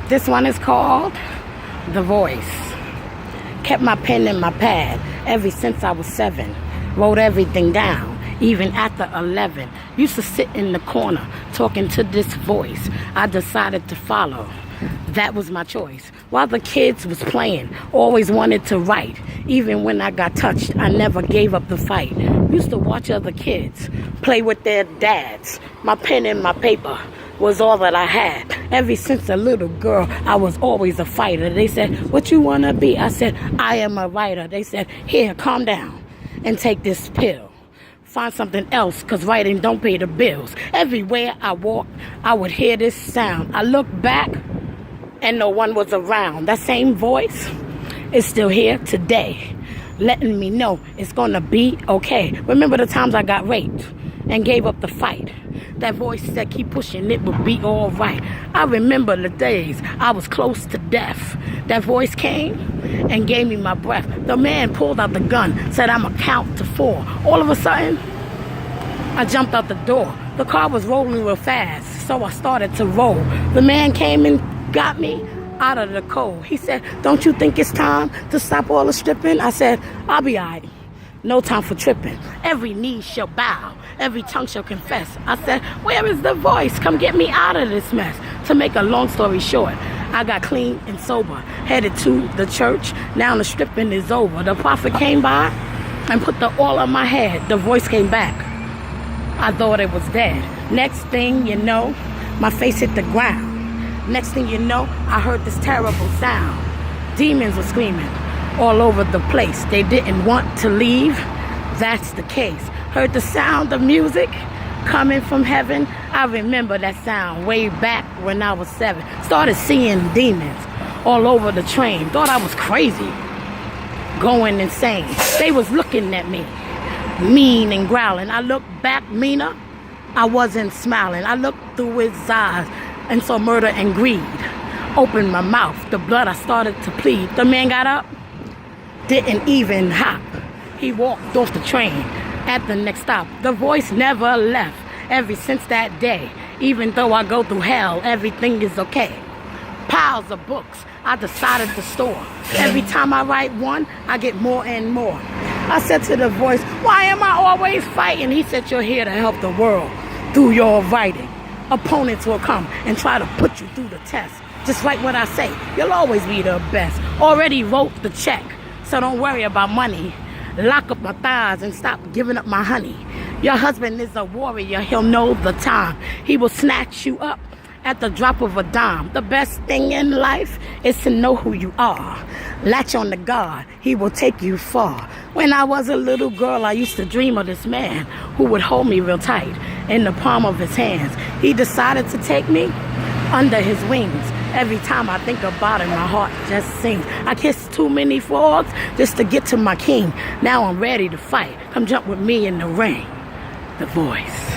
This one is called The Voice. Kept my pen and my pad ever since I was 7. Wrote everything down, even after 11. Used to sit in the corner talking to this voice I decided to follow. That was my choice. While the kids was playing, always wanted to write. Even when I got touched, I never gave up the fight. Used to watch other kids play with their dads. My pen and my paper was all that I had. Ever since a little girl, I was always a fighter. They said, what you wanna be? I said, I am a writer. They said, here, calm down and take this pill. Find something else, cause writing don't pay the bills. Everywhere I walked, I would hear this sound. I looked back and no one was around. That same voice is still here today, letting me know it's gonna be okay. Remember the times I got raped and gave up the fight? That voice said, keep pushing, it will be all right. I remember the days I was close to death. That voice came and gave me my breath. The man pulled out the gun, said, I'ma count to 4. All of a sudden, I jumped out the door. The car was rolling real fast, so I started to roll. The man came and got me out of the cold. He said, don't you think it's time to stop all the stripping? I said, I'll be all right. No time for tripping. Every knee shall bow. Every tongue shall confess. I said, where is the voice? Come get me out of this mess. To make a long story short, I got clean and sober. Headed to the church. Now the stripping is over. The prophet came by and put the oil on my head. The voice came back. I thought it was dead. Next thing you know, my face hit the ground. Next thing you know, I heard this terrible sound. Demons were screaming all over the place. They didn't want to leave. That's the case. Heard the sound of music coming from heaven. I remember that sound way back when I was 7. Started seeing demons all over the train. Thought I was crazy, going insane. They was looking at me, mean and growling. I looked back meaner. I wasn't smiling. I looked through his eyes and saw murder and greed. Opened my mouth. The blood, I started to plead. The man got up, didn't even hop. He walked off the train at the next stop. The voice never left ever since that day. Even though I go through hell, everything is okay. Piles of books I decided to store. Every time I write one, I get more and more. I said to the voice, why am I always fighting? He said, you're here to help the world through your writing. Opponents will come and try to put you through the test. Just like what I say, you'll always be the best. Already wrote the check, so don't worry about money. Lock up my thighs and stop giving up my honey. Your husband is a warrior, he'll know the time. He will snatch you up at the drop of a dime. The best thing in life is to know who you are. Latch on to God, he will take you far. When I was a little girl, I used to dream of this man who would hold me real tight in the palm of his hands. He decided to take me under his wings. Every time I think about it, my heart just sings. I kissed too many frogs just to get to my king. Now I'm ready to fight. Come jump with me in the ring. The Voice.